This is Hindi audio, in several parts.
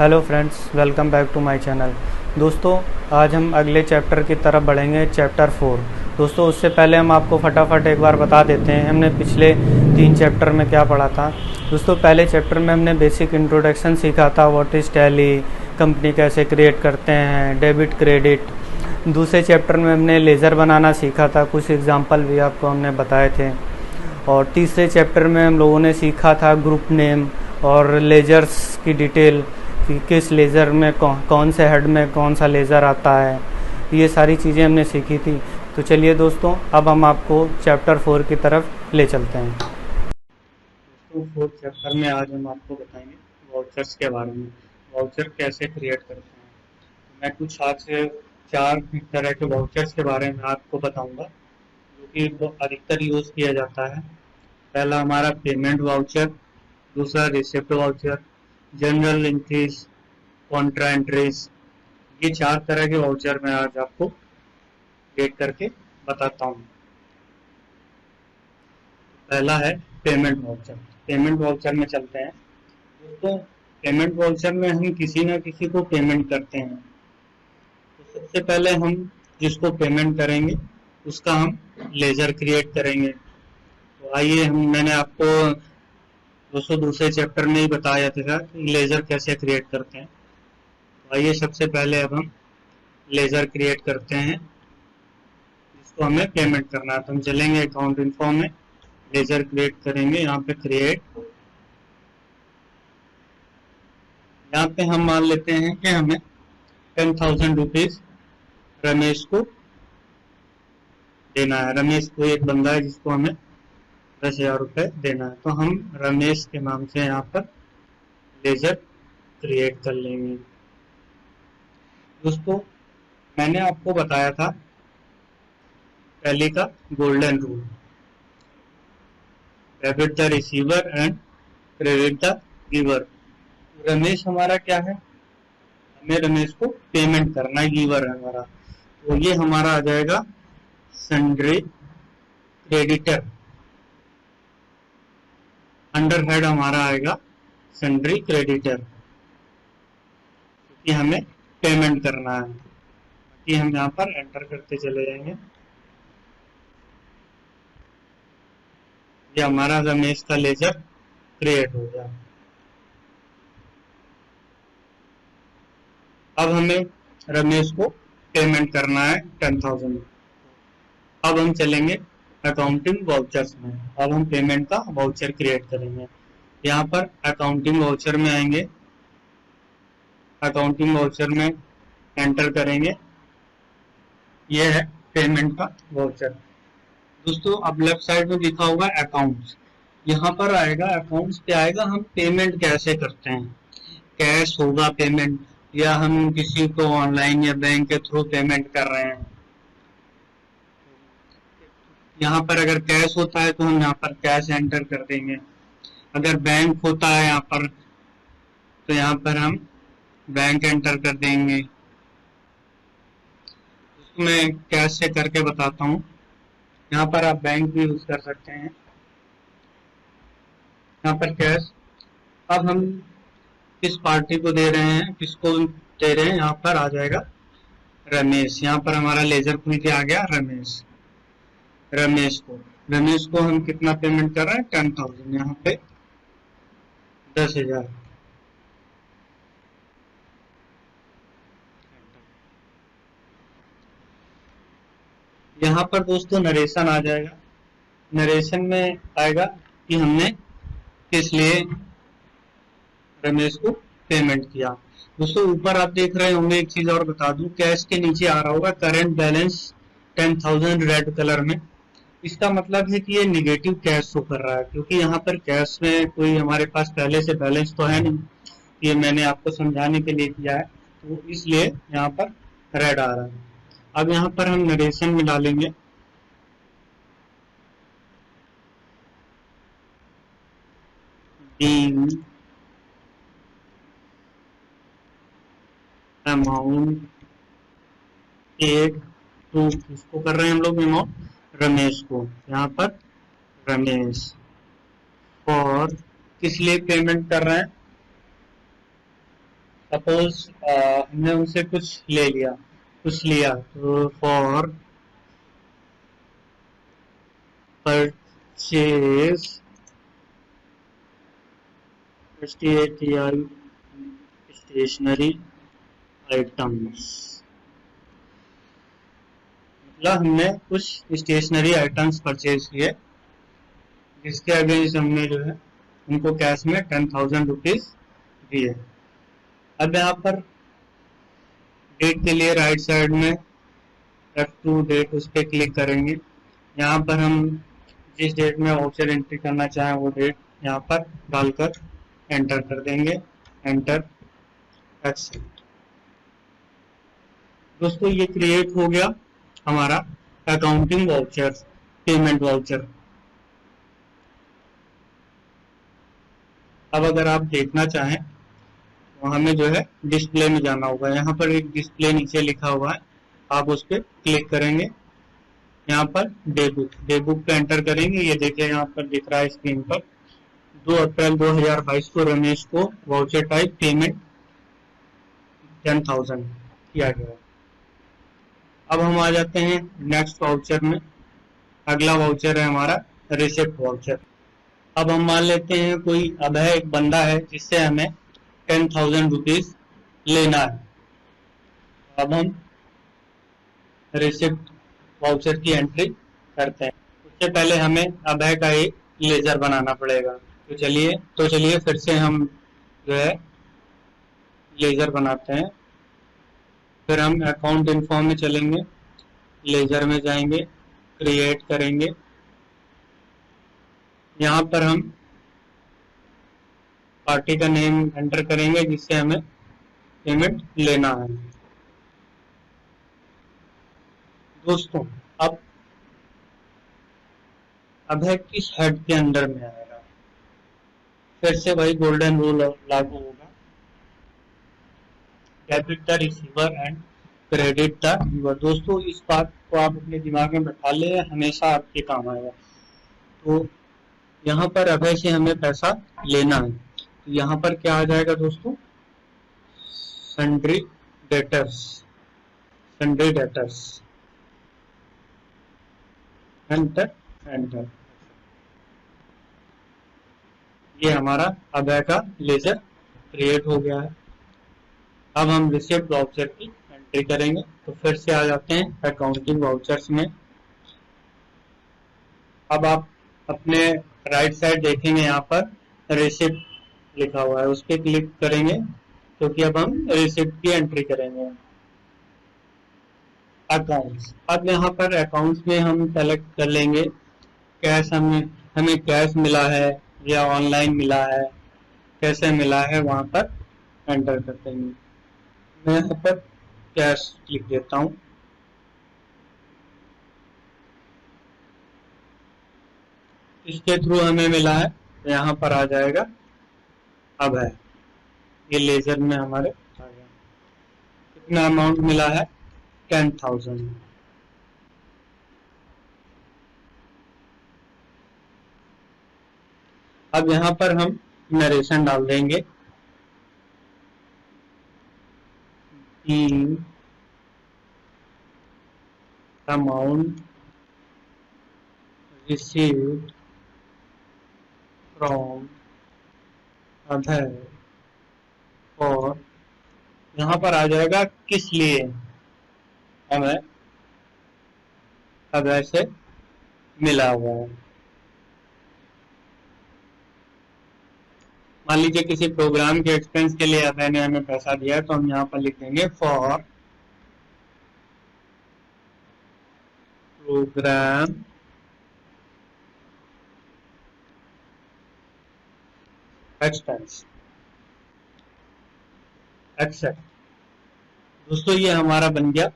Hello friends, welcome back to my channel. दोस्तों, आज हम अगले चैप्टर की तरफ बढ़ेंगे, चैप्टर 4। दोस्तों, उससे पहले हम आपको फटाफट एक बार बता देते हैं हमने पिछले 3 चैप्टर में क्या पढ़ा था। दोस्तों, पहले चैप्टर में हमने बेसिक इंट्रोडक्शन सीखा था, व्हाट इज़ टैली, कंपनी कैसे क्रिएट करते हैं, डेबिट क्रेडिट। दूसरे चैप्टर में हमने लेज़र बनाना सीखा था, कुछ एग्जाम्पल भी आपको हमने बताए थे। और तीसरे चैप्टर में हम लोगों ने सीखा था ग्रुप नेम और लेजर्स की डिटेल, कि किस लेज़र में कौन से हेड में कौन सा लेज़र आता है। ये सारी चीज़ें हमने सीखी थी। तो चलिए दोस्तों, अब हम आपको चैप्टर 4 की तरफ ले चलते हैं। तो 4th चैप्टर में आज हम आपको बताएंगे वाउचर्स के बारे में, वाउचर कैसे क्रिएट करते हैं। तो मैं कुछ आज 4 तरह के वाउचर्स के बारे में आपको बताऊंगा, जो कि अधिकतर यूज़ किया जाता है। पहला हमारा पेमेंट वाउचर, दूसरा receipt voucher, general entries, Contra entries. ये 4 तरह के वाउचर मैं आज आपको क्रिएट करके बताता हूँ। पहला है पेमेंट वाउचर। पेमेंट वाउचर में चलते हैं। दोस्तों, पेमेंट वाउचर में हम किसी ना किसी को पेमेंट करते हैं। तो सबसे पहले हम जिसको पेमेंट करेंगे उसका हम लेजर क्रिएट करेंगे। तो आइए, मैंने आपको दोस्तों दूसरे चैप्टर में ही बताया था कि लेजर कैसे क्रिएट करते हैं। तो आइए, सबसे पहले अब हम लेजर क्रिएट करते हैं जिसको हमें पेमेंट करना है। तो हम चलेंगे अकाउंट इन्फो में, लेजर क्रिएट करेंगे, यहाँ पे क्रिएट। यहाँ पे हम मान लेते हैं कि हमें 10,000 रुपीज रमेश को देना है। रमेश को एक बंदा है जिसको हमें 10,000 रुपए देना है। तो हम रमेश के नाम से यहाँ पर लेजर क्रिएट कर लेंगे। दोस्तों, मैंने आपको बताया था पहले का golden rule, debit the receiver and credit the giver. Ramesh हमारा क्या है? हमें रमेश को पेमेंट करना है, गिवर है हमारा। तो ये हमारा आ जाएगा सन्ड्री क्रेडिटर। अंडर हेड हमारा आएगा सन्ड्री क्रेडिटर, क्योंकि हमें पेमेंट करना है। कि हम यहाँ पर एंटर करते चले जाएंगे। ये हमारा रमेश का लेजर क्रिएट हो गया। अब हमें रमेश को पेमेंट करना है 10,000। अब हम चलेंगे अकाउंटिंग वाउचर्स में। अब हम पेमेंट का वाउचर क्रिएट करेंगे। यहाँ पर अकाउंटिंग वाउचर में आएंगे, अकाउंटिंग वाउचर में एंटर करेंगे। यह है पेमेंट का वाउचर। दोस्तों, अब लेफ्ट साइड में लिखा होगा अकाउंट्स। यहाँ पर आएगा अकाउंट्स पे आएगा हम पेमेंट कैसे करते हैं। कैश होगा पेमेंट, या हम किसी को ऑनलाइन या बैंक के थ्रू पेमेंट कर रहे हैं। यहाँ पर अगर कैश होता है तो हम यहाँ पर कैश एंटर कर देंगे। अगर बैंक होता है यहाँ पर, तो यहाँ पर हम बैंक एंटर कर देंगे। मैं कैश से करके बताता हूँ। यहाँ पर आप बैंक भी यूज कर सकते हैं। यहाँ पर कैश। अब हम किस पार्टी को दे रहे हैं, किसको दे रहे हैं, यहाँ पर आ जाएगा रमेश। यहाँ पर हमारा लेजर खुल के आ गया रमेश। रमेश को हम कितना पेमेंट कर रहे हैं? 10,000। यहाँ पे 10,000। यहाँ पर दोस्तों नरेशन आ जाएगा। नरेशन में आएगा कि हमने किस लिए रमेश को पेमेंट किया। दोस्तों, ऊपर आप देख रहे होंगे, एक चीज और बता दूं, कैश के नीचे आ रहा होगा करंट बैलेंस 10,000 रेड कलर में। इसका मतलब है कि ये निगेटिव कैश शो कर रहा है, क्योंकि यहाँ पर कैश में कोई हमारे पास पहले से बैलेंस तो है नहीं। ये मैंने आपको समझाने के लिए किया है, तो इसलिए यहाँ पर रेड आ रहा है। अब यहाँ पर हम नरेशन में डालेंगे अमाउंट पेड टू, किसको कर रहे हैं हम लोग अमाउंट? रमेश को। यहाँ पर रमेश। और किस लिए पेमेंट कर रहे हैं? सपोज हमने उनसे कुछ ले लिया, कुछ लिया, तो फॉर परचेज स्टेशनरी आइटम्स, मतलब हमने कुछ स्टेशनरी आइटम्स परचेज किए जिसके अगेंस्ट हमने जो है उनको कैश में 10,000 रुपीज दिए। अब यहाँ पर डेट के लिए राइट साइड में F2 डेट उस पर क्लिक करेंगे। यहाँ पर हम जिस डेट में वाउचर एंट्री करना चाहें वो डेट यहाँ पर डालकर एंटर कर देंगे। Enter, accept. दोस्तों ये क्रिएट हो गया हमारा अकाउंटिंग वाउचर, पेमेंट वाउचर। अब अगर आप देखना चाहें तो हमें जो है डिस्प्ले में जाना होगा। यहाँ पर एक डिस्प्ले नीचे लिखा हुआ है, आप उस पर क्लिक करेंगे। यहाँ पर डे बुक पे एंटर करेंगे। ये देखिए यहाँ पर दिख रहा है स्क्रीन पर 2 अप्रैल 2022 को रमेश को वाउचर टाइप पेमेंट 10,000 किया गया। अब हम आ जाते हैं नेक्स्ट वाउचर में। अगला वाउचर है हमारा रिसिप्ट वाउचर। अब हम मान लेते हैं कोई अभय एक बंदा है जिससे हमें 10,000 रुपीज लेना है। अब हम रिसिप्ट वाउचर की एंट्री करते हैं। उससे पहले हमें अभय का एक लेजर बनाना पड़ेगा। तो चलिए फिर से हम जो है लेजर बनाते हैं। फिर हम अकाउंट इन्फो में चलेंगे, लेजर में जाएंगे, क्रिएट करेंगे। यहाँ पर हम पार्टी का नेम एंटर करेंगे जिससे हमें पेमेंट लेना है। दोस्तों अब अभय किस हेड के अंदर में आएगा, फिर से वही गोल्डन रूल लागू होगा, debit the receiver and credit the giver. दोस्तों इस बात को आप अपने दिमाग में बैठा ले, हमेशा आपके काम आएगा। तो यहाँ पर अभय से हमें पैसा लेना है, तो यहाँ पर क्या आ जाएगा दोस्तों, sundry debtors, sundry debtors, enter enter. ये हमारा अभय का लेजर क्रिएट हो गया है। अब हम रिसिप्ट वाउचर की एंट्री करेंगे। तो फिर से आ जाते हैं अकाउंटिंग वाउचर्स में। अब आप अपने राइट साइड देखेंगे यहाँ पर रिसिप्ट लिखा हुआ है, उस पर क्लिक करेंगे क्योंकि अब हम रिसिप्ट की एंट्री करेंगे। अकाउंट्स, अब यहाँ पर अकाउंट्स में हम सेलेक्ट कर लेंगे कैश, हमें कैश मिला है या ऑनलाइन मिला है, कैसे मिला है वहां पर एंटर कर देंगे। मैं यहाँ पर कैश लिख देता हूँ। इसके थ्रू हमें मिला है तो यहाँ पर आ जाएगा अब है, ये लेजर में हमारे आ गया। कितना अमाउंट मिला है, 10,000। अब यहाँ पर हम नरेशन डाल देंगे, अमाउंट रिसीव्ड फ्रॉम अभय और यहाँ पर आ जाएगा किस लिए हमें अभय से मिला हुआ है। मान लीजिए किसी प्रोग्राम के एक्सपेंस के लिए अभय ने हमें पैसा दिया है, तो हम यहाँ पर लिख देंगे फॉर प्रोग्राम एक्सपेंस, एक्सेप्ट। दोस्तों ये हमारा बन गया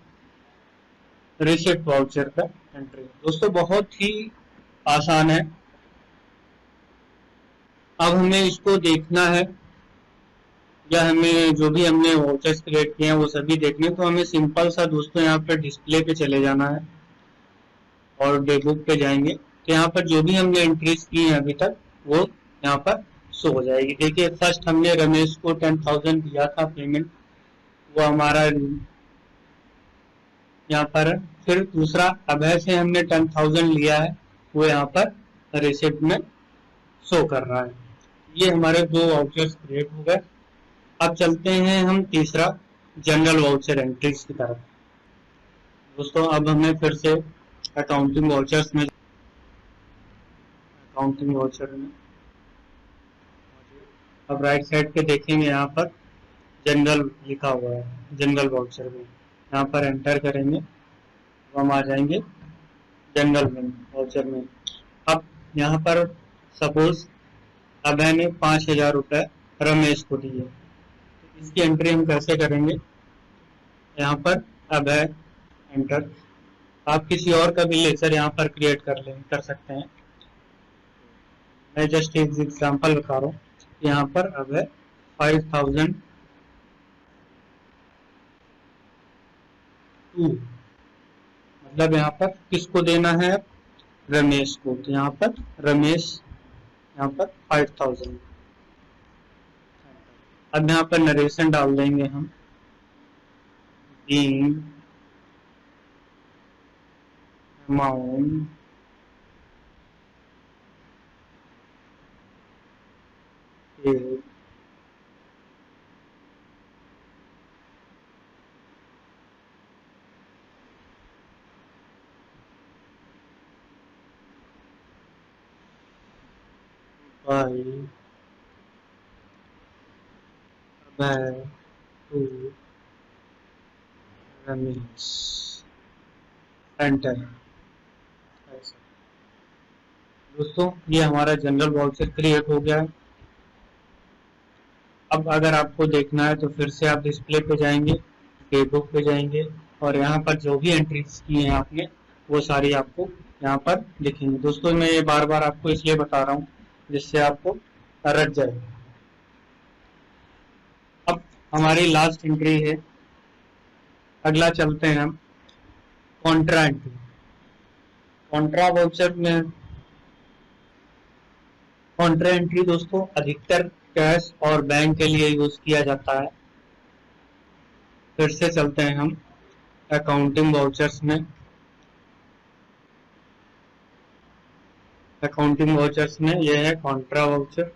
रिसिप्ट वाउचर का एंट्री। दोस्तों बहुत ही आसान है। अब हमें इसको देखना है या हमें जो भी हमने वाउचर्स क्रिएट किए हैं वो सभी देखने, तो हमें सिंपल सा दोस्तों यहाँ पर डिस्प्ले पे चले जाना है और डे बुक पे जाएंगे। तो यहाँ पर जो भी हमने एंट्रीज की हैं अभी तक वो यहाँ पर शो हो जाएगी। देखिए फर्स्ट हमने रमेश को 10,000 दिया था पेमेंट, वो हमारा यहाँ पर है। फिर दूसरा अभय से हमने 10,000 लिया है, वो यहाँ पर रिसिप्ट में शो कर रहा है। ये हमारे दो वाउचर्स क्रिएट हो गए। अब चलते हैं हम तीसरा जनरल वाउचर एंट्रीज की तरफ। दोस्तों अब हमें फिर से अकाउंटिंग वाउचर में अब राइट साइड पे देखेंगे, यहाँ पर जनरल लिखा हुआ है, जनरल वाउचर में यहाँ पर एंटर करेंगे तो हम आ जाएंगे जनरल में वाउचर में। अब यहाँ पर सपोज अभय ने 5,000 रुपए रमेश को दिए, तो इसकी एंट्री हम कैसे करेंगे? यहाँ पर अभय एंटर। आप किसी और का भी लेजर यहाँ पर क्रिएट कर सकते हैं। मैं जस्ट एक एग्जांपल बता रहा हूँ। यहाँ पर अभय 5,002 मतलब यहाँ पर किसको देना है? रमेश को। तो यहाँ पर रमेश, यहाँ पर 5,000। अब यहाँ पर नरेशन डाल देंगे हम, being amount is by to Ramesh enter. दोस्तों ये हमारा जनरल वाउचर क्रिएट हो गया है। अब अगर आपको देखना है तो फिर से आप डिस्प्ले पे जाएंगे, डे बुक पे जाएंगे और यहाँ पर जो भी एंट्रीज की हैं आपने वो सारी आपको यहाँ पर दिखेंगी। दोस्तों मैं ये बार बार आपको इसलिए बता रहा हूँ जिससे आपको रट जाए। अब हमारी लास्ट एंट्री है, अगला चलते हैं हम कॉन्ट्रा एंट्री। कॉन्ट्रा वाउचर में कॉन्ट्रा एंट्री दोस्तों अधिकतर कैश और बैंक के लिए यूज किया जाता है। फिर से चलते हैं हम अकाउंटिंग वाउचर्स में। अकाउंटिंग वाउचर्स में यह है कॉन्ट्रा वाउचर।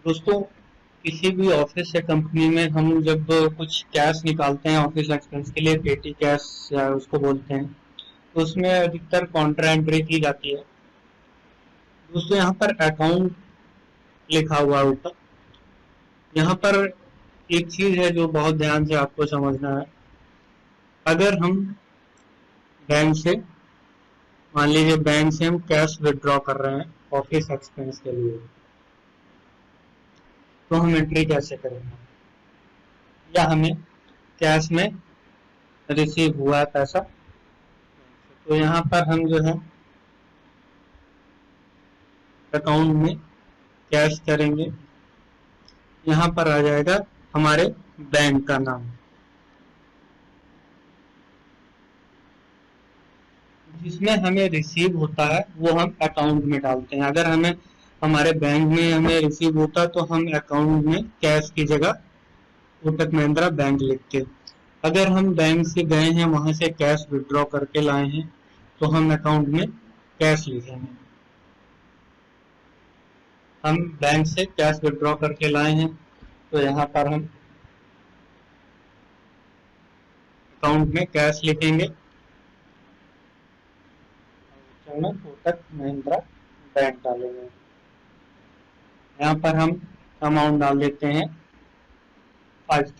दोस्तों किसी भी ऑफिस या कंपनी में हम जब कुछ कैश निकालते हैं ऑफिस एक्सपेंस के लिए, पेटी कैश या उसको बोलते हैं, तो उसमें अधिकतर कॉन्ट्रा एंट्री की जाती है। दोस्तों यहाँ पर अकाउंट लिखा हुआ है ऊपर। यहाँ पर एक चीज है जो बहुत ध्यान से आपको समझना है। अगर हम बैंक से, मान लीजिए बैंक से हम कैश विड्रॉ कर रहे हैं ऑफिस एक्सपेंस के लिए, तो हम एंट्री कैसे करेंगे? या हमें कैश में रिसीव हुआ है पैसा, तो यहाँ पर हम जो है अकाउंट में कैश करेंगे, यहाँ पर आ जाएगा हमारे बैंक का नाम, जिसमें हमें रिसीव होता है वो हम अकाउंट में डालते हैं। अगर हमें हमारे बैंक में हमें रिसीव होता तो हम अकाउंट में कैश की जगह कोटक महिंद्रा बैंक लिखते। अगर हम बैंक से गए हैं, वहां से कैश विड्रॉ करके लाए हैं, तो हम अकाउंट में कैश लिखेंगे। हम बैंक से कैश विड्रॉ करके लाए हैं तो यहाँ पर हम अकाउंट में कैश लिखेंगे, कोटक महिंद्रा बैंक डालेंगे। यहाँ पर हम अमाउंट डाल देते हैं 5,000।